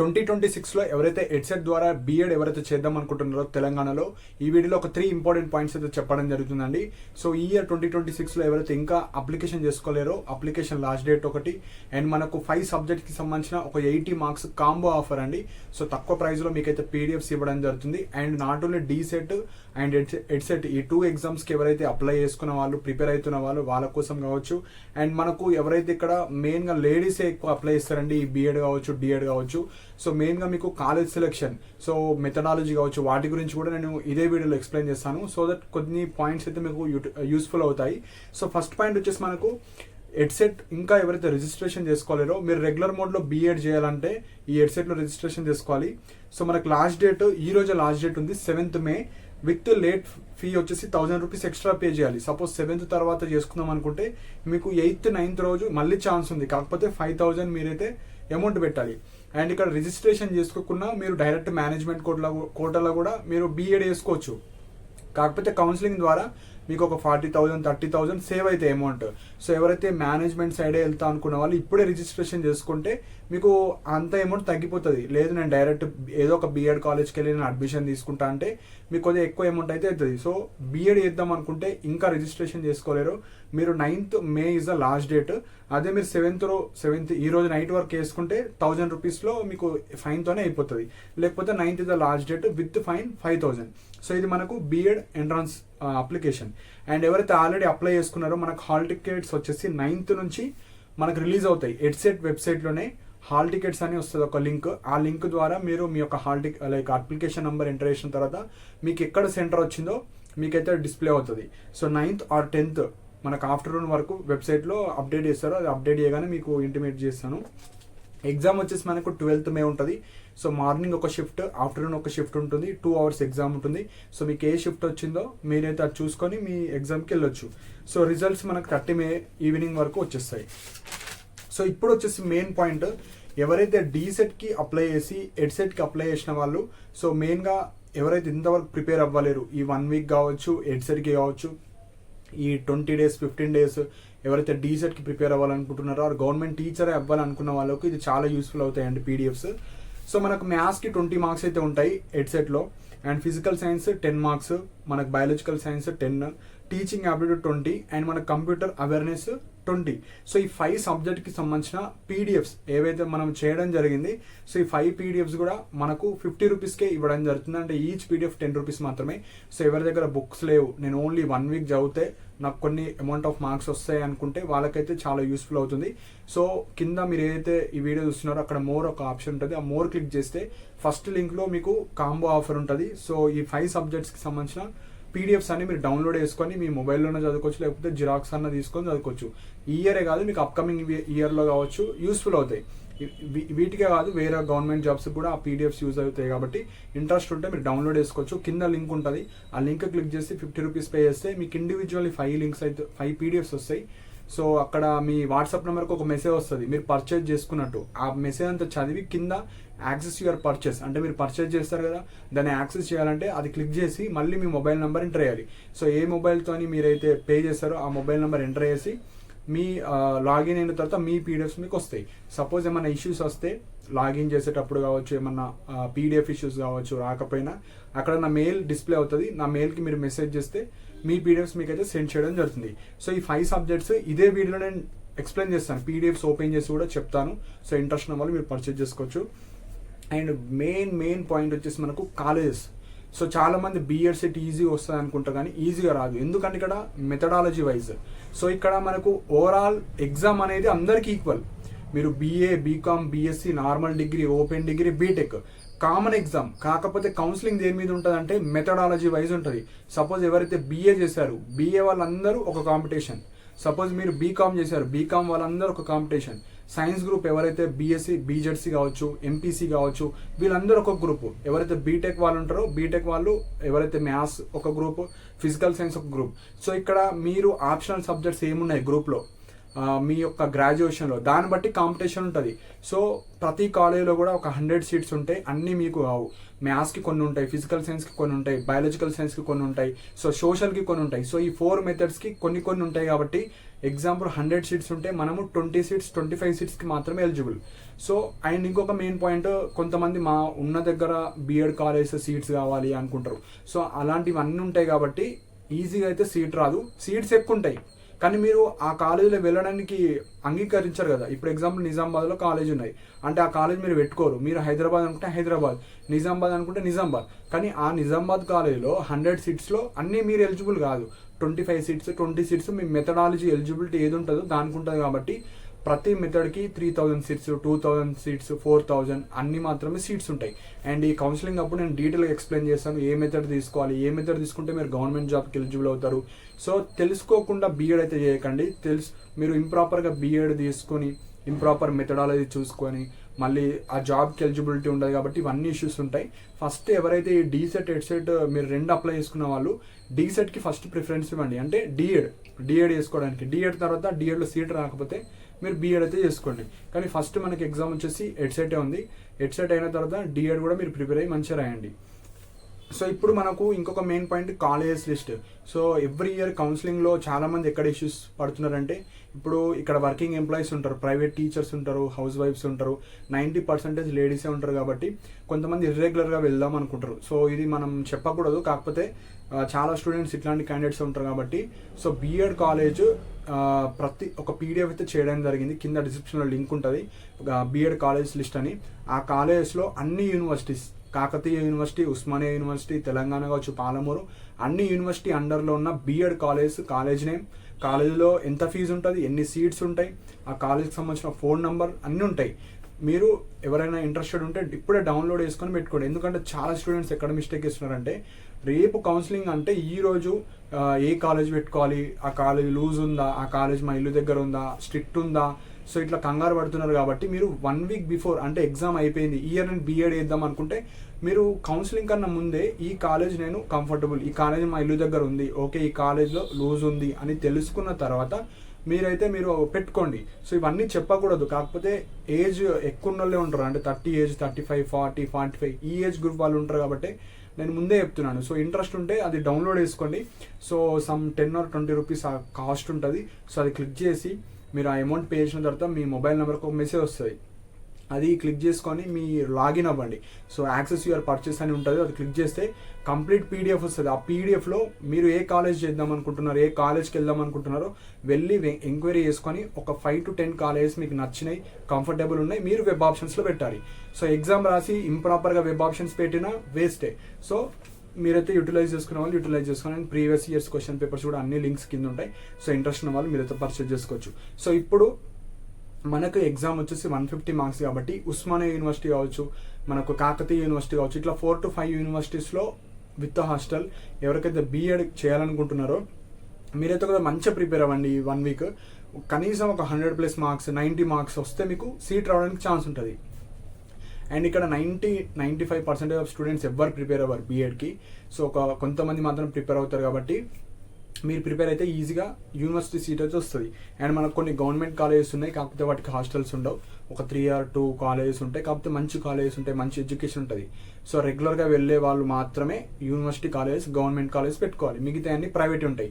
2026లో ఎవరైతే ఎడ్సెట్ ద్వారా బీఎడ్ ఎవరైతే చేద్దాం అనుకుంటున్నారో తెలంగాణలో, ఈ వీడియోలో ఒక 3 ఇంపార్టెంట్ పాయింట్స్ అయితే చెప్పడం జరుగుతుందండి. సో ఈ ఇయర్ 2026లో ఎవరైతే ఇంకా అప్లికేషన్ చేసుకోలేరో అప్లికేషన్ లాస్ట్ డేట్ ఒకటి, అండ్ మనకు 5 సబ్జెక్ట్కి సంబంధించిన ఒక 80 మార్క్స్ కాంబో ఆఫర్ అండి. సో తక్కువ ప్రైస్లో మీకైతే పీడిఎఫ్స్ ఇవ్వడం జరుగుతుంది. And not only DEECET and EdCET ఈ 2 ఎగ్జామ్స్కి ఎవరైతే అప్లై చేసుకున్న వాళ్ళు, ప్రిపేర్ అవుతున్న వాళ్ళు, వాళ్ళ కోసం కావచ్చు. అండ్ మనకు ఎవరైతే ఇక్కడ మెయిన్గా లేడీసే ఎక్కువ అప్లై చేస్తారండి, ఈ బీఎడ్ కావచ్చు, డిఎడ్ కావచ్చు. సో మెయిన్గా మీకు కాలేజ్ సెలెక్షన్, సో మెథడాలజీ కావచ్చు, వాటి గురించి కూడా నేను ఇదే వీడియోలో ఎక్స్ప్లెయిన్ చేస్తాను. సో దట్ కొన్ని పాయింట్స్ అయితే మీకు యూస్ఫుల్ అవుతాయి. సో ఫస్ట్ పాయింట్ వచ్చేసి మనకు ఎడ్సెట్ ఇంకా ఎవరైతే రిజిస్ట్రేషన్ చేసుకోలేరో, మీరు రెగ్యులర్ మోడ్లో బీఎడ్ చేయాలంటే ఈ ఎడ్సెట్లో రిజిస్ట్రేషన్ చేసుకోవాలి. సో మనకు లాస్ట్ డేట్ ఈ రోజు లాస్ట్ డేట్ ఉంది 7th May. With late fee వచ్చేసి 1000 రూపీస్ ఎక్స్ట్రా పే చేయాలి. సపోజ్ 7th తర్వాత చేసుకుందాం అనుకుంటే మీకు 8th 9th రోజు మళ్ళీ ఛాన్స్ ఉంది, కాకపోతే 5000 మీరైతే అమౌంట్ పెట్టాలి. అండ్ ఇక్కడ రిజిస్ట్రేషన్ చేసుకోకుండా మీరు డైరెక్ట్ మేనేజ్మెంట్ కోటాలో కూడా మీరు బీఎడ్ చేసుకోవచ్చు. కాకపోతే కౌన్సిలింగ్ ద్వారా మీకు ఒక 40,000 30,000 సేవ్ అయితే అమౌంట్. సో ఎవరైతే మేనేజ్మెంట్ సైడే వెళ్తా అనుకున్న వాళ్ళు ఇప్పుడే రిజిస్ట్రేషన్ చేసుకుంటే మీకు అంత అమౌంట్ తగ్గిపోతుంది. లేదు నేను డైరెక్ట్ ఏదో ఒక బీఎడ్ కాలేజ్కి వెళ్ళి నేను అడ్మిషన్ తీసుకుంటా అంటే మీకు కొద్దిగా ఎక్కువ అమౌంట్ అయితే అవుతుంది. సో బీఎడ్ చేద్దాం అనుకుంటే ఇంకా రిజిస్ట్రేషన్ చేసుకోలేరు. మీరు 9th May is the last date. అదే మీరు 7th ఈ రోజు నైట్ వరకు వేసుకుంటే 1000 రూపీస్లో మీకు ఫైన్తోనే అయిపోతుంది. లేకపోతే 9th is the last date with fine 5000. So ఇది మనకు బీఎడ్ ఎంట్రన్స్ అప్లికేషన్. అండ్ ఎవరైతే ఆల్రెడీ అప్లై చేసుకున్నారో మనకు హాల్ టికెట్స్ వచ్చేసి 9th నుంచి మనకు రిలీజ్ అవుతాయి. ఎడ్సెట్ వెబ్సైట్లోనే హాల్ టికెట్స్ అని వస్తుంది ఒక లింక్. ఆ లింక్ ద్వారా మీరు మీ యొక్క hall ticket like application number enter చేసిన తర్వాత మీకు ఎక్కడ సెంటర్ వచ్చిందో మీకైతే డిస్ప్లే అవుతుంది. సో 9th or 10th మనకు ఆఫ్టర్నూన్ వరకు వెబ్సైట్లో అప్డేట్ చేస్తారు. అది అప్డేట్ చేయగానే మీకు ఇంటిమేట్ చేస్తాను. ఎగ్జామ్ వచ్చేసి మనకు 12th May ఉంటుంది. సో మార్నింగ్ ఒక షిఫ్ట్, ఆఫ్టర్నూన్ ఒక షిఫ్ట్ ఉంటుంది, 2 hours ఎగ్జామ్ ఉంటుంది. సో మీకు ఏ షిఫ్ట్ వచ్చిందో మీరైతే అది చూసుకొని మీ ఎగ్జామ్కి వెళ్ళొచ్చు. సో రిజల్ట్స్ మనకు 30 May ఈవినింగ్ వరకు వచ్చేస్తాయి. సో ఇప్పుడు వచ్చేసి మెయిన్ పాయింట్, ఎవరైతే డీసెట్కి అప్లై చేసి ఎడ్సెట్కి అప్లై చేసిన వాళ్ళు, సో మెయిన్గా ఎవరైతే ఇంతవరకు ప్రిపేర్ అవ్వలేరు, ఈ 1 week కావచ్చు, ఎడ్సెట్కి కావచ్చు, ఈ 20 days 15 days ఎవరైతే డీసెట్కి ప్రిపేర్ అవ్వాలనుకుంటున్నారో ఆర్ గవర్నమెంట్ టీచరే అవ్వాలనుకున్న వాళ్ళకు ఇది చాలా యూస్ఫుల్ అవుతాయండి పీడిఎఫ్స్. సో మనకు మ్యాథ్స్కి 20 మార్క్స్ అయితే ఉంటాయి ఎడ్సెట్లో, అండ్ ఫిజికల్ సైన్స్ 10 మార్క్స్, మనకు biological science 10, teaching aptitude 20, and మనకు కంప్యూటర్ అవేర్నెస్ 20. సో ఈ 5 సబ్జెక్ట్కి సంబంధించిన పీడిఎఫ్స్ ఏవైతే మనం చేయడం జరిగింది, సో ఈ 5 పీడిఎఫ్స్ కూడా మనకు 50 రూపీస్కే ఇవ్వడం జరుగుతుంది. అంటే ఈచ్ పీడిఎఫ్ 10 రూపీస్ మాత్రమే. సో ఎవరి దగ్గర బుక్స్ లేవు, నేను ఓన్లీ 1 week చదివితే నాకు కొన్ని అమౌంట్ ఆఫ్ మార్క్స్ వస్తాయి అనుకుంటే వాళ్ళకైతే చాలా యూస్ఫుల్ అవుతుంది. సో కింద మీరు ఏదైతే ఈ వీడియో చూస్తున్నారో అక్కడ మోర్ ఒక ఆప్షన్ ఉంటుంది. ఆ మోర్ క్లిక్ చేస్తే ఫస్ట్ లింక్లో మీకు కాంబో ఆఫర్ ఉంటుంది. సో ఈ 5 సబ్జెక్ట్స్కి సంబంధించిన పీడిఎఫ్స్ అన్ని మీరు డౌన్లోడ్ చేసుకొని మీ మొబైల్లోనే చదువుకోవచ్చు, లేకపోతే జిరాక్స్ అన్న తీసుకొని చదువుకోవచ్చు. ఈ ఇయరే కాదు, మీకు అప్కమింగ్ ఇయర్లో కావచ్చు యూస్ఫుల్ అవుతాయి. వీటికే కాదు, వేరే గవర్నమెంట్ జాబ్స్ కూడా ఆ పీడిఎఫ్స్ యూజ్ అవుతాయి. కాబట్టి ఇంట్రెస్ట్ ఉంటే మీరు డౌన్లోడ్ చేసుకోవచ్చు. కింద లింక్ ఉంటుంది, ఆ లింక్ క్లిక్ చేసి 50 రూపీస్ పే చేస్తే మీకు ఇండివిజువల్లీ 5 లింక్స్ అయితే 5 పీడిఎఫ్స్ వస్తాయి. సో అక్కడ మీ వాట్సాప్ నెంబర్కి ఒక మెసేజ్ వస్తుంది మీరు పర్చేజ్ చేసుకున్నట్టు. ఆ మెసేజ్ అంతా చదివి కింద యాక్సెస్ యువర్ పర్చేస్ అంటే మీరు పర్చేజ్ చేస్తారు కదా, దాన్ని యాక్సెస్ చేయాలంటే అది క్లిక్ చేసి మళ్ళీ మీ మొబైల్ నెంబర్ ఎంటర్ చేయాలి. సో ఏ మొబైల్తో మీరైతే పే చేస్తారో ఆ మొబైల్ నెంబర్ ఎంటర్ చేసి మీ లాగిన్ అయిన తర్వాత మీ పీడిఎఫ్స్ మీకు వస్తాయి. సపోజ్ ఏమైనా ఇష్యూస్ వస్తే లాగిన్ చేసేటప్పుడు కావచ్చు, ఏమన్నా పీడిఎఫ్ ఇష్యూస్ కావచ్చు రాకపోయినా అక్కడ నా మెయిల్ డిస్ప్లే అవుతుంది. నా మెయిల్కి మీరు మెసేజ్ చేస్తే మీ పీడిఎఫ్స్ మీకు అయితే సెండ్ చేయడం జరుగుతుంది. సో ఈ 5 సబ్జెక్ట్స్ ఇదే వీడియోలో నేను ఎక్స్ప్లెయిన్ చేస్తాను, పీడిఎఫ్స్ ఓపెన్ చేసి కూడా చెప్తాను. సో ఇంట్రెస్ట్ ఉన్న వాళ్ళు మీరు పర్చేజ్ చేసుకోవచ్చు. అండ్ మెయిన్ పాయింట్ వచ్చేసి మనకు కాలేజెస్. సో చాలామంది బీఎడ్ సెట్ ఈజీగా వస్తుంది అనుకుంటారు, కానీ ఈజీగా రాదు. ఎందుకంటే ఇక్కడ మెథడాలజీ వైజ్, సో ఇక్కడ మనకు ఓవరాల్ ఎగ్జామ్ అనేది అందరికీ ఈక్వల్. మీరు BA, BCom, BSc, normal degree, open degree, BTech common exam. కాకపోతే కౌన్సిలింగ్ దేని మీద ఉంటుంది అంటే మెథడాలజీ వైజ్ ఉంటుంది. సపోజ్ ఎవరైతే బీఏ చేశారు, బీఏ వాళ్ళందరూ ఒక కాంపిటీషన్. సపోజ్ మీరు బీకామ్ చేశారు, బీకామ్ వాళ్ళందరూ ఒక కాంపిటీషన్. సైన్స్ గ్రూప్ ఎవరైతే బీఎస్సీ, బీజెడ్సీ కావచ్చు, ఎంపీసీ కావచ్చు, వీళ్ళందరూ ఒక గ్రూప్. ఎవరైతే బీటెక్ వాళ్ళు ఉంటారో బీటెక్ వాళ్ళు, ఎవరైతే మ్యాథ్స్ ఒక గ్రూప్, ఫిజికల్ సైన్స్ ఒక గ్రూప్. సో ఇక్కడ మీరు ఆప్షనల్ సబ్జెక్ట్స్ ఏమున్నాయి గ్రూప్లో మీ యొక్క గ్రాడ్యుయేషన్లో, దాన్ని బట్టి కాంపిటీషన్ ఉంటుంది. సో ప్రతి కాలేజీలో కూడా ఒక 100 సీట్స్ ఉంటాయి. అన్నీ మీకు కావు. మ్యాథ్స్కి కొన్ని ఉంటాయి, ఫిజికల్ సైన్స్కి కొన్ని ఉంటాయి, బయాలజికల్ సైన్స్కి కొన్ని ఉంటాయి, సో సోషల్కి కొన్ని ఉంటాయి. సో ఈ 4 మెథడ్స్కి కొన్ని ఉంటాయి. కాబట్టి ఎగ్జాంపుల్ 100 సీట్స్ ఉంటే మనము 20 సీట్స్ 25 సీట్స్కి మాత్రమే ఎలిజిబుల్. సో అండ్ ఇంకొక మెయిన్ పాయింట్, కొంతమంది మా ఉన్న దగ్గర బీఎడ్ కాలేజ్ సీట్స్ కావాలి అనుకుంటారు. సో అలాంటివన్నీ ఉంటాయి కాబట్టి ఈజీగా అయితే సీట్ రాదు. సీట్స్ ఎక్కువ ఉంటాయి కానీ మీరు ఆ కాలేజీలో వెళ్ళడానికి అంగీకరించారు కదా. ఇప్పుడు ఎగ్జాంపుల్ నిజామాబాద్లో కాలేజ్ ఉన్నాయి అంటే ఆ కాలేజ్ మీరు పెట్టుకోరు. మీరు హైదరాబాద్ అనుకుంటే హైదరాబాద్, నిజామాబాద్ అనుకుంటే నిజామాబాద్. కానీ ఆ నిజామాబాద్ కాలేజీలో 100 సీట్స్లో అన్నీ మీరు ఎలిజిబుల్ కాదు. 25 సీట్స్ 20 సీట్స్ మీ మెథడాలజీ ఎలిజిబిలిటీ ఏది ఉంటుందో దానికి ఉంటుంది కాబట్టి ప్రతి మెథడ్కి 3000 సీట్స్, 2000 సీట్స్, 4000 అన్ని మాత్రమే సీట్స్ ఉంటాయి. అండ్ ఈ కౌన్సిలింగ్ అప్పుడు నేను డీటెయిల్గా ఎక్స్ప్లెయిన్ చేస్తాను ఏ మెథడ్ తీసుకోవాలి, ఏ మెథడ్ తీసుకుంటే మీరు గవర్నమెంట్ జాబ్కి ఎలిజిబుల్ అవుతారు. సో తెలుసుకోకుండా బీఎడ్ అయితే చేయకండి. మీరు ఇంప్రాపర్గా బీఎడ్ తీసుకొని ఇంప్రాపర్ మెథడాలజీ చూసుకొని మళ్ళీ ఆ జాబ్కి ఎలిజిబిలిటీ ఉండదు కాబట్టి ఇవన్నీ ఇష్యూస్ ఉంటాయి. ఫస్ట్ ఎవరైతే ఈ డీసెట్ ఎడ్సెట్ మీరు 2 అప్లై చేసుకున్న వాళ్ళు డీసెట్కి ఫస్ట్ ప్రిఫరెన్స్ ఇవ్వండి. అంటే డిఎడ్ చేసుకోవడానికి. డిఎడ్ తర్వాత డిఎడ్లో సీట్ రాకపోతే మీరు బీఎడ్ అయితే చేసుకోండి. కానీ ఫస్ట్ మనకి ఎగ్జామ్ వచ్చేసి ఎడ్సెటే ఉంది. ఎడ్సెట్ అయిన తర్వాత డిఎడ్ కూడా మీరు ప్రిపేర్ అయ్యి మంచిగా రాయండి. సో ఇప్పుడు మనకు ఇంకొక main point colleges list. So every year కౌన్సిలింగ్లో చాలామంది ఎక్కడ ఇష్యూస్ పడుతున్నారంటే, ఇప్పుడు ఇక్కడ వర్కింగ్ ఎంప్లాయీస్ ఉంటారు, ప్రైవేట్ టీచర్స్ ఉంటారు, హౌస్ వైఫ్స్ ఉంటారు, 90% లేడీసే ఉంటారు కాబట్టి కొంతమంది ఇర్రెగ్యులర్గా వెళ్దాం అనుకుంటారు. సో ఇది మనం చెప్పకూడదు, కాకపోతే చాలా స్టూడెంట్స్ ఇట్లాంటి క్యాండిడేట్స్ ఉంటారు కాబట్టి. సో బీఎడ్ కాలేజ్ ప్రతి ఒక పీడిఎఫ్ అయితే చేయడం జరిగింది. కింద డిస్క్రిప్షన్లో లింక్ ఉంటుంది, బీఎడ్ కాలేజ్ లిస్ట్ అని. ఆ కాలేజెస్లో అన్ని universities, Kakatiya university, Osmania university, Telangana కావచ్చు, పాలమూరు, అన్ని యూనివర్సిటీ అండర్లో ఉన్న బీఎడ్ కాలేజ్ నేమ్, కాలేజీలో ఎంత ఫీజు ఉంటుంది, ఎన్ని సీట్స్ ఉంటాయి, ఆ కాలేజ్కి సంబంధించిన ఫోన్ నెంబర్ అన్నీ ఉంటాయి. మీరు ఎవరైనా ఇంట్రెస్టెడ్ ఉంటే ఇప్పుడే డౌన్లోడ్ చేసుకొని పెట్టుకోండి. ఎందుకంటే చాలా స్టూడెంట్స్ ఎక్కడ మిస్టేక్ చేస్తున్నారంటే, రేపు కౌన్సిలింగ్ అంటే ఈరోజు ఏ కాలేజ్ పెట్టుకోవాలి, ఆ కాలేజ్ లూజ్ ఉందా, ఆ కాలేజ్ మా ఇల్లు దగ్గర ఉందా, స్ట్రిక్ట్ ఉందా, సో ఇట్లా కంగారు పడుతున్నారు కాబట్టి మీరు 1 వీక్ బిఫోర్, అంటే ఎగ్జామ్ అయిపోయింది, ఇయర్ నేను బీఎడ్ వేద్దాం అనుకుంటే మీరు కౌన్సిలింగ్ కన్నా ముందే ఈ కాలేజ్ నేను కంఫర్టబుల్, ఈ కాలేజ్ మా ఇల్లు దగ్గర ఉంది, ఓకే ఈ కాలేజ్లో లూజ్ ఉంది అని తెలుసుకున్న తర్వాత మీరు పెట్టుకోండి. సో ఇవన్నీ చెప్పకూడదు, కాకపోతే ఏజ్ ఎక్కువ ఉన్నోళ్ళే ఉంటారు, అంటే 30 ఏజ్, 35, 40, 45 ఈ ఏజ్ గ్రూప్ వాళ్ళు ఉంటారు కాబట్టి నేను ముందే చెప్తున్నాను. సో ఇంట్రెస్ట్ ఉంటే అది డౌన్లోడ్ చేసుకోండి. So some 10 or 20 rupees cost ఉంటుంది. సో అది క్లిక్ చేసి మీరు ఆ అమౌంట్ పే చేసిన తర్వాత మీ మొబైల్ నెంబర్కి ఒక మెసేజ్ వస్తుంది, అది క్లిక్ చేసుకొని మీ లాగిన్ అవ్వండి. సో యాక్సెస్ యువర్ పర్చేస్ అని ఉంటుంది, అది క్లిక్ చేస్తే కంప్లీట్ పీడిఎఫ్ వస్తుంది. ఆ పీడిఎఫ్లో మీరు ఏ కాలేజ్ చేద్దాం అనుకుంటున్నారో, ఏ కాలేజ్కి వెళ్దాం అనుకుంటున్నారో వెళ్ళి ఎంక్వైరీ చేసుకొని ఒక 5 to 10 కాలేజెస్ మీకు నచ్చినాయి, కంఫర్టబుల్ ఉన్నాయి, మీరు వెబ్ ఆప్షన్స్లో పెట్టాలి. సో ఎగ్జామ్ రాసి ఇంప్రాపర్గా వెబ్ ఆప్షన్స్ పెట్టినా వేస్టే. సో మీరైతే యూటిలైజ్ చేసుకునే వాళ్ళు యూటిలైజ్ చేసుకోండి. And previous years question papers కూడా అన్ని లింక్స్ కింద ఉంటాయి. సో ఇంట్రెస్ట్ ఉన్న వాళ్ళు మీరైతే పర్చేజ్ చేసుకోవచ్చు. సో ఇప్పుడు మనకు ఎగ్జామ్ వచ్చేసి 150 మార్క్స్ కాబట్టి ఉస్మానియా యూనివర్సిటీ కావచ్చు, మనకు కాకతీయ యూనివర్సిటీ కావచ్చు, ఇట్లా 4 to 5 యూనివర్సిటీస్లో విత్ హాస్టల్ ఎవరికైతే బీఎడ్ చేయాలనుకుంటున్నారో మీరైతే కూడా మంచిగా ప్రిపేర్ అవ్వండి. ఈ 1 వీక్ కనీసం ఒక 100+ మార్క్స్, 90 మార్క్స్ వస్తే మీకు సీట్ రావడానికి ఛాన్స్ ఉంటుంది. అండ్ ఇక్కడ 90-95% ఆఫ్ స్టూడెంట్స్ ఎవ్వరు ప్రిపేర్ అవ్వరు బీఎడ్కి. సో కొంతమంది మాత్రం ప్రిపేర్ అవుతారు కాబట్టి మీరు ప్రిపేర్ అయితే ఈజీగా యూనివర్సిటీ సీట్ అయితే వస్తుంది. అండ్ మనకు కొన్ని గవర్నమెంట్ కాలేజెస్ ఉన్నాయి, కాకపోతే వాటికి హాస్టల్స్ ఉండవు. ఒక 3 or 2 కాలేజెస్ ఉంటాయి, కాకపోతే మంచి కాలేజెస్ ఉంటాయి, మంచి ఎడ్యుకేషన్ ఉంటుంది. సో రెగ్యులర్గా వెళ్ళే వాళ్ళు మాత్రమే యూనివర్సిటీ కాలేజెస్, గవర్నమెంట్ కాలేజెస్ పెట్టుకోవాలి. మిగతా అన్ని ప్రైవేట్ ఉంటాయి,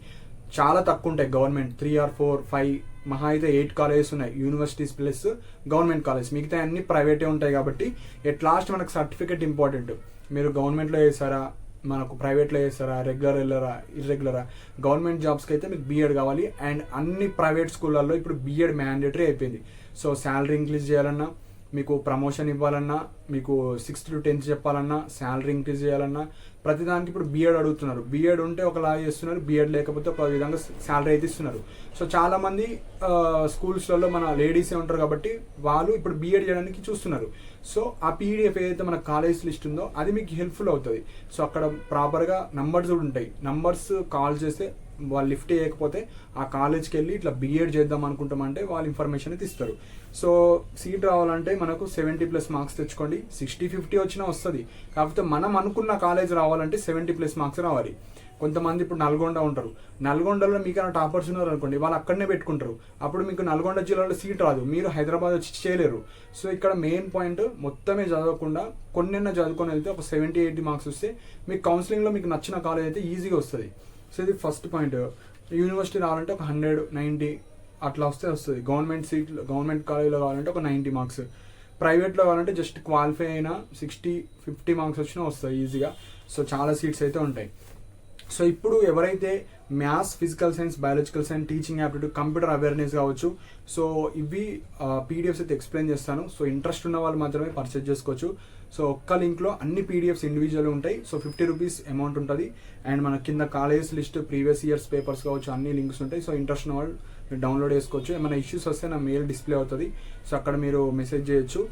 చాలా తక్కువ ఉంటాయి. గవర్నమెంట్ 3 or 4, 5 మహా అయితే 8 కాలేజెస్ ఉన్నాయి యూనివర్సిటీస్ ప్లస్ గవర్నమెంట్ కాలేజ్, మిగతా అన్ని ప్రైవేటే ఉంటాయి. కాబట్టి ఎట్ లాస్ట్ మనకు సర్టిఫికేట్ ఇంపార్టెంట్. మీరు గవర్నమెంట్లో చేశారా, మనకు ప్రైవేట్లో చేస్తారా, రెగ్యులర్ వెళ్ళరా, ఇర్రెగ్యులరా, గవర్నమెంట్ జాబ్స్కి అయితే మీకు బీఎడ్ కావాలి. అండ్ అన్ని ప్రైవేట్ స్కూళ్ళల్లో ఇప్పుడు బీఎడ్ మ్యాండేటరీ అయిపోయింది. సో శాలరీ ఇంక్రీజ్ చేయాలన్నా, మీకు ప్రమోషన్ ఇవ్వాలన్నా, మీకు 6th to 10th చెప్పాలన్నా, శాలరీ ఇంక్రీజ్ చేయాలన్నా ప్రతిదానికి ఇప్పుడు బీఎడ్ అడుగుతున్నారు. బీఎడ్ ఉంటే ఒకలా చేస్తున్నారు, బీఎడ్ లేకపోతే ఒక విధంగా శాలరీ అయితే ఇస్తున్నారు. సో చాలామంది స్కూల్స్లలో మన లేడీసే ఉంటారు కాబట్టి వాళ్ళు ఇప్పుడు బీఎడ్ చేయడానికి చూస్తున్నారు. సో ఆ పీడిఎఫ్ ఏదైతే మన కాలేజ్ లిస్ట్ ఉందో అది మీకు హెల్ప్ఫుల్ అవుతుంది. సో అక్కడ ప్రాపర్గా నంబర్స్ కూడా ఉంటాయి. నంబర్స్ కాల్ చేస్తే వాళ్ళు లిఫ్ట్ చేయకపోతే ఆ కాలేజ్కి వెళ్ళి ఇట్లా బీఎడ్ చేద్దాం అనుకుంటామంటే వాళ్ళు ఇన్ఫర్మేషన్ అయితే ఇస్తారు. సో సీట్ రావాలంటే మనకు 70+ మార్క్స్ తెచ్చుకోండి. 60-50 వచ్చినా వస్తుంది, కాకపోతే మనం అనుకున్న కాలేజ్ రావాలంటే 70+ మార్క్స్ రావాలి. కొంతమంది ఇప్పుడు నల్గొండ ఉంటారు, నల్గొండలో మీకైనా టాపర్స్ ఉన్నారు అనుకోండి, వాళ్ళు అక్కడనే పెట్టుకుంటారు. అప్పుడు మీకు నల్గొండ జిల్లాలో సీట్ రాదు, మీరు హైదరాబాద్ వచ్చి చేయలేరు. సో ఇక్కడ మెయిన్ పాయింట్ మొత్తమే చదవకుండా కొన్నైనా చదువుకొని వెళ్తే ఒక 70-80 మార్క్స్ వస్తే మీకు కౌన్సిలింగ్లో మీకు నచ్చిన కాలేజ్ అయితే ఈజీగా వస్తుంది. సో ఇది ఫస్ట్ పాయింట్. యూనివర్సిటీ రావాలంటే ఒక 100-90 అట్లా వస్తుంది. గవర్నమెంట్ కాలేజీలో కావాలంటే ఒక 90 మార్క్స్, ప్రైవేట్లో కావాలంటే జస్ట్ క్వాలిఫై అయినా 50 మార్క్స్ వచ్చినా వస్తాయి ఈజీగా. సో చాలా సీట్స్ అయితే ఉంటాయి. సో ఇప్పుడు ఎవరైతే maths, physical science, biological science, teaching aptitude, computer awareness కావచ్చు, సో ఇవి పీడిఎఫ్స్ అయితే ఎక్స్ప్లెయిన్ చేస్తాను. సో ఇంట్రెస్ట్ ఉన్న వాళ్ళు మాత్రమే పర్చేజ్ చేసుకోవచ్చు. సో ఒక్క లింక్లో అన్ని పీడిఎఫ్స్ ఇండివిజువల్ ఉంటాయి. సో 50 రూపీస్ అమౌంట్ ఉంటుంది. అండ్ మన కింద college list, previous years papers కావచ్చు, అన్ని లింక్స్ ఉంటాయి. సో ఇంట్రెస్ట్ ఉన్న వాళ్ళు డౌన్లోడ్ చేసుకోవచ్చు. ఏమైనా ఇష్యూస్ వస్తే నా మెయిల్ డిస్ప్లే అవుతుంది. సో అక్కడ మీరు మెసేజ్ చేయొచ్చు.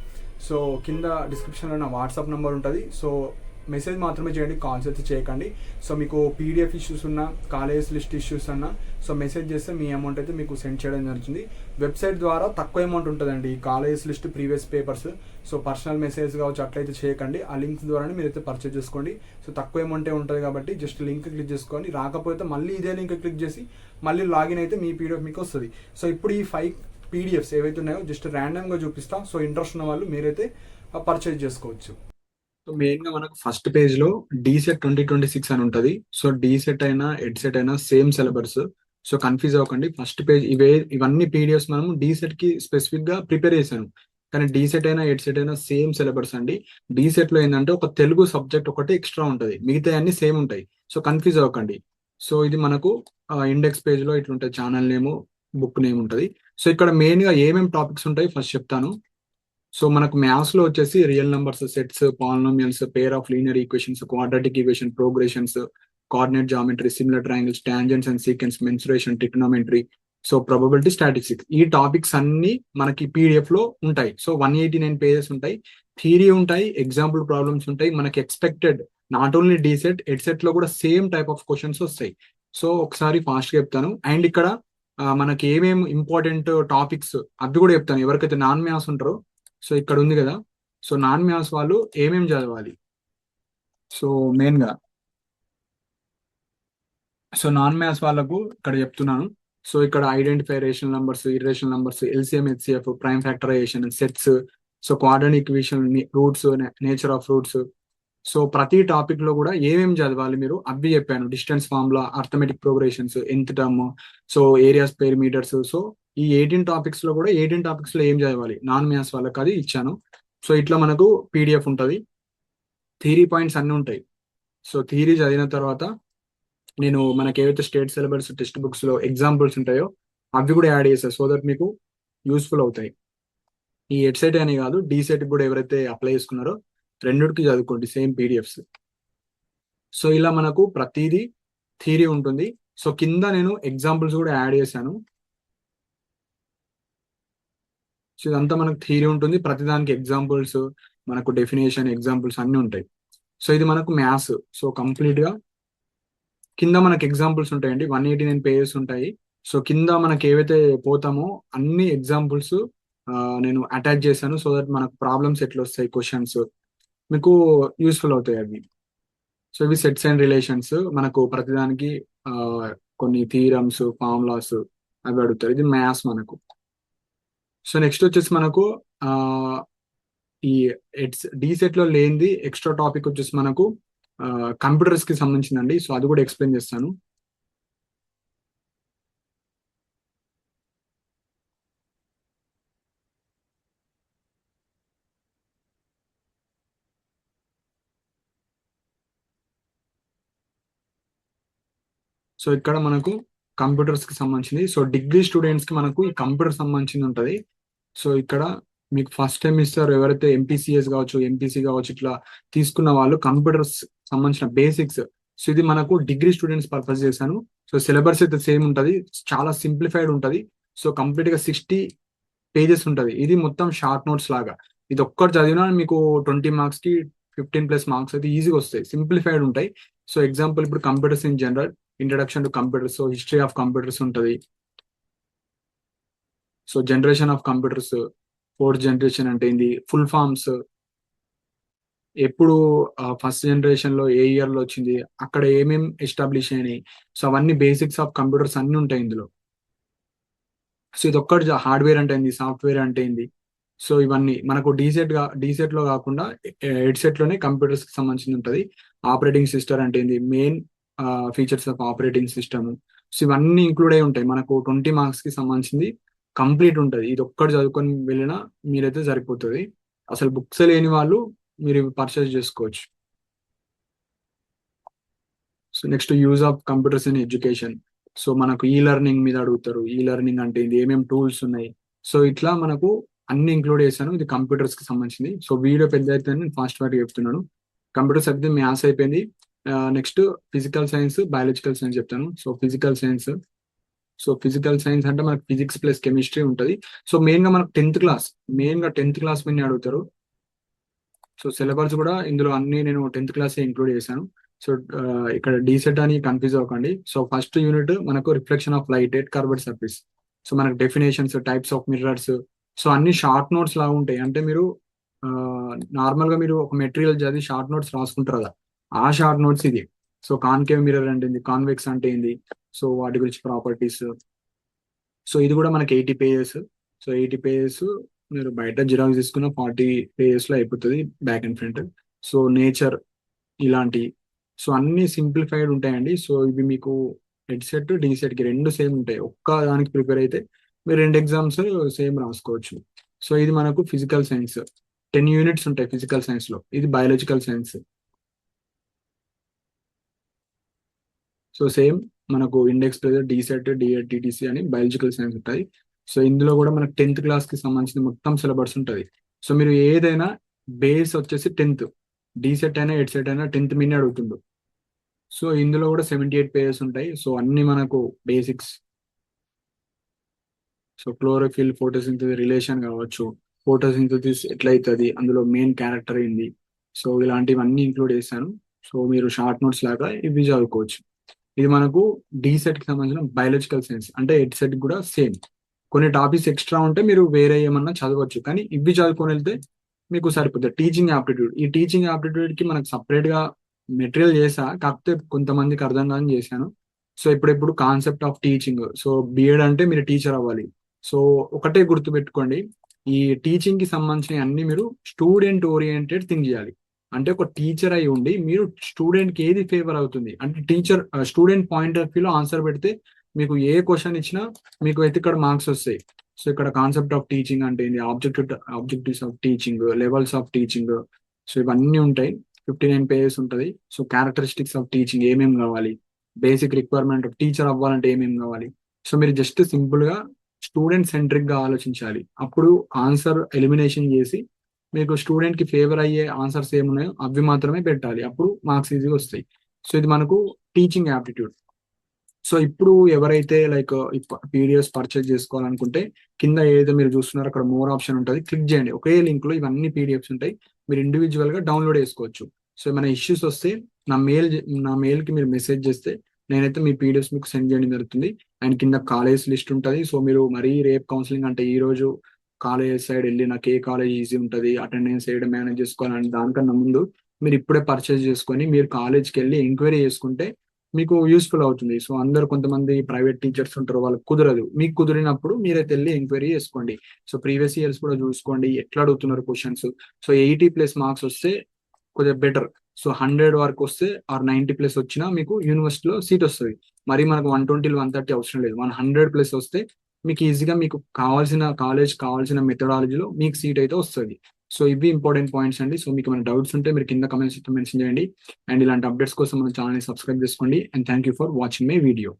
సో కింద డిస్క్రిప్షన్లో నా వాట్సాప్ నెంబర్ ఉంటుంది. సో మెసేజ్ మాత్రమే చేయండి, కాల్స్ అయితే చేయకండి. సో మీకు పీడిఎఫ్ ఇష్యూస్ ఉన్నా, కాలేజ్ లిస్ట్ ఇష్యూస్ అన్నా, సో మెసేజ్ చేస్తే మీ అమౌంట్ అయితే మీకు సెండ్ చేయడం జరుగుతుంది. వెబ్సైట్ ద్వారా తక్కువ అమౌంట్ ఉంటుందండి ఈ college list, previous papers. So personal message కావచ్చు అట్లయితే చేయకండి. ఆ లింక్స్ ద్వారానే మీరైతే పర్చేజ్ చేసుకోండి. సో తక్కువ అమౌంటే ఉంటుంది కాబట్టి జస్ట్ లింక్ క్లిక్ చేసుకోండి. రాకపోతే మళ్ళీ ఇదే లింక్ క్లిక్ చేసి మళ్ళీ లాగిన్ అయితే మీ పీడిఎఫ్ మీకు వస్తుంది. సో ఇప్పుడు ఈ 5 పీడిఎఫ్స్ ఏవైతే ఉన్నాయో జస్ట్ ర్యాండమ్గా చూపిస్తా. సో ఇంట్రెస్ట్ ఉన్న వాళ్ళు మీరైతే పర్చేజ్ చేసుకోవచ్చు. సో మెయిన్గా మనకు ఫస్ట్ పేజ్లో డీసెట్ 2026 అని ఉంటుంది. సో డీసెట్ అయినా ఎడ్సెట్ అయినా సేమ్ సిలబస్. సో కన్ఫ్యూజ్ అవ్వకండి. ఫస్ట్ పేజ్ ఇవన్నీ పీడిఎఫ్స్ మనం డీసెట్కి స్పెసిఫిక్గా ప్రిపేర్ చేశాను. కానీ డీసెట్ అయినా ఎడ్సెట్ అయినా సేమ్ సిలబస్ అండి. డీసెట్లో ఏంటంటే ఒక తెలుగు సబ్జెక్ట్ ఒకటి ఎక్స్ట్రా ఉంటుంది, మిగతా అన్ని సేమ్ ఉంటాయి. సో కన్ఫ్యూజ్ అవ్వకండి. సో ఇది మనకు ఇండెక్స్ పేజ్లో ఇట్లుంటుంది, ఛానల్ నేమ్, బుక్ నేమ్ ఉంటుంది. సో ఇక్కడ మెయిన్గా ఏమేమి టాపిక్స్ ఉంటాయి ఫస్ట్ చెప్తాను. సో మనకు మ్యాథ్స్ లో వచ్చేసి real numbers, sets, polynomials, pair of linear equations, quadratic equation, progressions, coordinate geometry, similar triangles, tangents and sequence, mensuration, trigonometry, so probability, statistics, ఈ టాపిక్స్ అన్ని మనకి పీడిఎఫ్ లో ఉంటాయి. సో 189 పేజెస్ ఉంటాయి. థియరీ ఉంటాయి, ఎగ్జాంపుల్ ప్రాబ్లమ్స్ ఉంటాయి. మనకి expected not only DEECET, EdCET లో కూడా సేమ్ టైప్ ఆఫ్ క్వశ్చన్స్ వస్తాయి. సో ఒకసారి ఫాస్ట్ గా చెప్తాను. అండ్ ఇక్కడ మనకి ఏమేమి ఇంపార్టెంట్ టాపిక్స్ అవి కూడా చెప్తాను. ఎవరికైతే నాన్ మ్యాథ్స్ ఉంటారో, సో ఇక్కడ ఉంది కదా, సో నాన్ మ్యాథ్స్ వాళ్ళు ఏమేమి చదవాలి. సో మెయిన్గా సో నాన్ మ్యాథ్స్ వాళ్ళకు ఇక్కడ చెప్తున్నాను. సో ఇక్కడ identify rational numbers, irrational numbers, LCM, HCF, prime factorization, sets, so quadratic equation, roots, nature of roots. So ప్రతి టాపిక్ లో కూడా ఏమేమి చదవాలి మీరు అవి చెప్పాను. Distance formula, arithmetic progressions, nth term, so areas, perimeters. So ఈ 18 టాపిక్స్ లో కూడా 18 టాపిక్స్ లో ఏం చదవాలి నాన్ మ్యాథ్స్ వాళ్ళకి అది ఇచ్చాను. సో ఇట్లా మనకు పీడిఎఫ్ ఉంటుంది. థియరీ పాయింట్స్ అన్ని ఉంటాయి. సో థియరీ చదివిన తర్వాత నేను మనకి ఏవైతే స్టేట్ సిలబస్ టెక్స్ట్ బుక్స్ లో ఎగ్జాంపుల్స్ ఉంటాయో అవి కూడా యాడ్ చేస్తాను. సో దట్ మీకు యూస్ఫుల్ అవుతాయి. ఈ ఎడ్సెట్ అని కాదు, డీసెట్ కూడా ఎవరైతే అప్లై చేసుకున్నారో రెండుకి చదువుకోండి సేమ్ పీడిఎఫ్స్. సో ఇలా మనకు ప్రతిదీ థియరీ ఉంటుంది. సో కింద నేను ఎగ్జాంపుల్స్ కూడా యాడ్ చేశాను. సో ఇదంతా మనకు థియరీ ఉంటుంది, ప్రతిదానికి ఎగ్జాంపుల్స్, మనకు డెఫినేషన్, ఎగ్జాంపుల్స్ అన్ని ఉంటాయి. సో ఇది మనకు మ్యాథ్స్. సో కంప్లీట్ గా కింద మనకు ఎగ్జాంపుల్స్ ఉంటాయండి. 189 పేజెస్ ఉంటాయి. సో కింద మనకి ఏవైతే పోతామో అన్ని ఎగ్జాంపుల్స్ నేను అటాచ్ చేశాను. సో దట్ మనకు ప్రాబ్లమ్స్ ఎట్లా వస్తాయి, క్వశ్చన్స్ మీకు యూస్ఫుల్ అవుతాయి అవి. సో ఇవి సెట్స్ అండ్ రిలేషన్స్, మనకు ప్రతిదానికి కొన్ని థీరమ్స్, ఫార్ములాస్ అవి అడుగుతారు. ఇది మ్యాథ్స్ మనకు. సో నెక్స్ట్ వచ్చేసి మనకు ఈ డీసెట్ లో లేనిది ఎక్స్ట్రా టాపిక్ వచ్చేసి మనకు కంప్యూటర్స్ కి సంబంధించిందండి. సో అది కూడా ఎక్స్ప్లెయిన్ చేస్తాను. సో ఇక్కడ మనకు కంప్యూటర్స్ కి సంబంధించింది. సో డిగ్రీ స్టూడెంట్స్ కి మనకు ఈ కంప్యూటర్ సంబంధించింది ఉంటుంది. సో ఇక్కడ మీకు ఫస్ట్ టైం ఇస్తారు ఎవరైతే ఎంపీసీఎస్ కావచ్చు, ఎంపీసీ కావచ్చు, ఇట్లా తీసుకున్న వాళ్ళు కంప్యూటర్స్ సంబంధించిన బేసిక్స్. సో ఇది మనకు డిగ్రీ స్టూడెంట్స్ పర్పస్ చేశాను. సో సిలబస్ అయితే సేమ్ ఉంటుంది, చాలా సింప్లిఫైడ్ ఉంటుంది. సో కంప్లీట్ గా 60 పేజెస్ ఉంటుంది. ఇది మొత్తం షార్ట్ నోట్స్ లాగా. ఇది ఒక్కటి చదివినా మీకు 20 మార్క్స్ కి 15+ మార్క్స్ అయితే ఈజీగా వస్తాయి. సింప్లిఫైడ్ ఉంటాయి. సో ఎగ్జాంపుల్ ఇప్పుడు computers in general, introduction to computers, so history of computers ఉంటుంది. So generation of computers, 4th generation అంటే ఏంది, ఫుల్ ఫామ్స్, ఎప్పుడు ఫస్ట్ జనరేషన్ లో ఏ ఇయర్ లో వచ్చింది, అక్కడ ఏమేమి ఎస్టాబ్లిష్ అయినాయి. సో అవన్నీ బేసిక్స్ ఆఫ్ కంప్యూటర్స్ అన్ని ఉంటాయి ఇందులో. సో ఇది ఒక్కటి హార్డ్వేర్ అంటే ఏంది, సాఫ్ట్వేర్ అంటే ఏంది. సో ఇవన్నీ మనకు డీసెట్ లో కాకుండా హెడ్సెట్ లోనే కంప్యూటర్స్ కి సంబంధించి ఉంటుంది. ఆపరేటింగ్ సిస్టమ్ అంటే ఏంది, main features of operating system, so ఇవన్నీ ఇంక్లూడ్ అయి ఉంటాయి. మనకు 20 మార్క్స్ కి సంబంధించింది కంప్లీట్ ఉంటుంది. ఇది ఒక్కటి చదువుకొని వెళ్ళినా మీరైతే సరిపోతుంది. అసలు బుక్స్ లేని వాళ్ళు మీరు పర్చేస్ చేసుకోవచ్చు. So next use of computers in education. So మనకు ఈ లెర్నింగ్ మీద అడుగుతారు. ఈ లెర్నింగ్ అంటే ఇది, ఏమేమి టూల్స్ ఉన్నాయి. సో ఇట్లా మనకు అన్ని ఇంక్లూడ్ చేశాను. ఇది కంప్యూటర్స్ కి సంబంధించింది. సో వీడియో పెద్ద అయితే నేను ఫాస్ట్ గా చెప్తున్నాను. కంప్యూటర్స్ అయితే మ్యాథ్స్ అయిపోయింది. Next physical science, biological science చెప్తాను. సో ఫిజికల్ సైన్స్ అంటే మనకు ఫిజిక్స్ ప్లస్ కెమిస్ట్రీ ఉంటుంది. సో మెయిన్ గా మనకు టెన్త్ క్లాస్ మీద అడుగుతారు. సో సిలబస్ కూడా ఇందులో అన్ని నేను 10th క్లాస్ ఇంక్లూడ్ చేశాను. సో ఇక్కడ డీసెట్ అని కన్ఫ్యూజ్ అవ్వకండి. సో ఫస్ట్ యూనిట్ మనకు reflection of light at curved surface. So మనకు definitions, types of mirrors, so అన్ని షార్ట్ నోట్స్ లాగా ఉంటాయి. అంటే మీరు నార్మల్ గా మీరు ఒక మెటీరియల్ చదివి షార్ట్ నోట్స్ రాసుకుంటారు కదా, ఆ షార్ట్ నోట్స్ ఇది. సో కాన్కేవ్ మిర్రర్ అంటే ఏంది, కాన్వెక్స్ అంటే ఏంది, సో వాటి గురించి ప్రాపర్టీస్. సో ఇది కూడా మనకి 80 పేజెస్. సో 80 పేజెస్ మీరు బయట జిరాక్స్ తీసుకున్న 40 పేజెస్ లో అయిపోతుంది back and front. So nature ఇలాంటి, సో అన్ని సింప్లిఫైడ్ ఉంటాయండి. సో ఇవి మీకు హెడ్సెట్ డీసెట్ కి రెండు సేమ్ ఉంటాయి. ఒక్క దానికి ప్రిపేర్ అయితే మీరు 2 ఎగ్జామ్స్ సేమ్ రాసుకోవచ్చు. సో ఇది మనకు ఫిజికల్ సైన్స్, 10 యూనిట్స్ ఉంటాయి ఫిజికల్ సైన్స్ లో. ఇది బయాలజికల్ సైన్స్. సో సేమ్ మనకు index pressure, DEECET, DEd, TTC అని బయాలజికల్ సైన్స్ ఉంటాయి. సో ఇందులో కూడా మనకు 10th క్లాస్ కి సంబంధించిన మొత్తం సిలబస్ ఉంటుంది. సో మీరు ఏదైనా బేస్ వచ్చేసి 10th, డీసెట్ అయినా ఎడ్సెట్ అయినా 10th మీనే అడుగుతుండు. సో ఇందులో కూడా 78 పేజెస్ ఉంటాయి. సో అన్ని మనకు basics. So chlorophyll, photosynthesis relation కావచ్చు, ఫోటోసింథసిస్ ఎట్లయితుంది, అందులో మెయిన్ క్యారెక్టర్ ఏంది, సో ఇలాంటివన్నీ ఇంక్లూడ్ చేశాను. సో మీరు షార్ట్ నోట్స్ లాగా ఇవి చదువుకోవచ్చు. ఇది మనకు డీసెట్ కి సంబంధించిన బయాలజికల్ సైన్స్. అంటే ఎడ్సెట్ కూడా సేమ్. కొన్ని టాపిక్స్ ఎక్స్ట్రా ఉంటే మీరు వేరే ఏమన్నా చదవచ్చు, కానీ ఇవి చదువుకొని వెళ్తే మీకు సరిపోతుంది. టీచింగ్ యాప్టిట్యూడ్, ఈ టీచింగ్ యాప్టిట్యూడ్ కి మనకు సపరేట్ గా మెటీరియల్ చేసా, కాకపోతే కొంతమందికి అర్థం కాని చేశాను. సో ఇప్పుడు concept of teaching. So BEd అంటే మీరు టీచర్ అవ్వాలి. సో ఒకటే గుర్తు పెట్టుకోండి, ఈ టీచింగ్ కి సంబంధించిన అన్ని మీరు స్టూడెంట్ ఓరియంటెడ్ థింక్ చేయాలి. అంటే ఒక టీచర్ అయి ఉండి మీరు స్టూడెంట్ కి ఏది ఫేవర్ అవుతుంది అంటే స్టూడెంట్ పాయింట్ ఆఫ్ వ్యూలో ఆన్సర్ పెడితే మీకు ఏ క్వశ్చన్ ఇచ్చినా మీకు అయితే ఇక్కడ మార్క్స్ వస్తాయి. సో ఇక్కడ కాన్సెప్ట్ ఆఫ్ టీచింగ్ అంటే ఏంటి, objectives of teaching, levels of teaching, so ఇవన్నీ ఉంటాయి. 59 పేజెస్ ఉంటుంది. సో క్యారెక్టరిస్టిక్స్ ఆఫ్ టీచింగ్ ఏమేమి కావాలి, బేసిక్ రిక్వైర్మెంట్ ఆఫ్ టీచర్ అవ్వాలంటే ఏమేమి కావాలి. సో మీరు జస్ట్ సింపుల్ గా స్టూడెంట్ సెంట్రిక్ గా ఆలోచించాలి. అప్పుడు ఆన్సర్ ఎలిమినేషన్ చేసి మీకు స్టూడెంట్ కి ఫేవర్ అయ్యే ఆన్సర్స్ ఏమున్నాయో అవి మాత్రమే పెట్టాలి. అప్పుడు మార్క్స్ ఈజీగా వస్తాయి. సో ఇది మనకు టీచింగ్ యాప్టిట్యూడ్. సో ఇప్పుడు ఎవరైతే లైక్ పీడిఎఫ్స్ పర్చేజ్ చేసుకోవాలనుకుంటే కింద ఏదైతే మీరు చూస్తున్నారో అక్కడ మోర్ ఆప్షన్ ఉంటుంది, క్లిక్ చేయండి. ఒకే లింక్ లో ఇవన్నీ పీడిఎఫ్స్ ఉంటాయి, మీరు ఇండివిజువల్ గా డౌన్లోడ్ చేసుకోవచ్చు. సో ఏమైనా ఇష్యూస్ వస్తే నా మెయిల్ కి మీరు మెసేజ్ చేస్తే నేనైతే మీ పీడిఎఫ్స్ మీకు సెండ్ చేయడం జరుగుతుంది. అండ్ కింద కాలేజ్ లిస్ట్ ఉంటుంది. సో మీరు మరీ రేపు కౌన్సిలింగ్ అంటే ఈ రోజు కాలేజ్ సైడ్ వెళ్ళి నాకు ఏ కాలేజ్ ఈజీ ఉంటుంది, అటెండెన్స్ వేయడం మేనేజ్ చేసుకోవాలని దానికన్నా ముందు మీరు ఇప్పుడే పర్చేజ్ చేసుకొని మీరు కాలేజ్కి వెళ్ళి ఎంక్వైరీ చేసుకుంటే మీకు యూస్ఫుల్ అవుతుంది. సో అందరు కొంతమంది ప్రైవేట్ టీచర్స్ ఉంటారు, వాళ్ళకి కుదరదు. మీకు కుదిరినప్పుడు మీరైతే వెళ్ళి ఎంక్వైరీ చేసుకోండి. సో ప్రీవియస్ ఇయర్స్ కూడా చూసుకోండి ఎట్లా అడుగుతున్నారు క్వశ్చన్స్. సో 80+ మార్క్స్ వస్తే కొద్దిగా బెటర్. సో 100 వరకు వస్తే ఆర్ 90+ వచ్చినా మీకు యూనివర్సిటీలో సీట్ వస్తుంది. మరి మనకు 120 130 అవసరం లేదు. 100+ వస్తే మీకు ఈజీగా మీకు కావాల్సిన కాలేజ్ కావాల్సిన మెథడాలజీలో మీకు సీట్ అయితే వస్తుంది. సో ఇవి ఇంపార్టెంట్ పాయింట్స్ అండి. సో మీకు ఏమైనా డౌట్స్ ఉంటే మీరు కింద కమెంట్స్ మెన్షన్ చేయండి. అండ్ ఇలాంటి అప్డేట్స్ కోసం మన ఛానల్ని సబ్స్క్రైబ్ చేసుకోండి. And thank you for watching my video.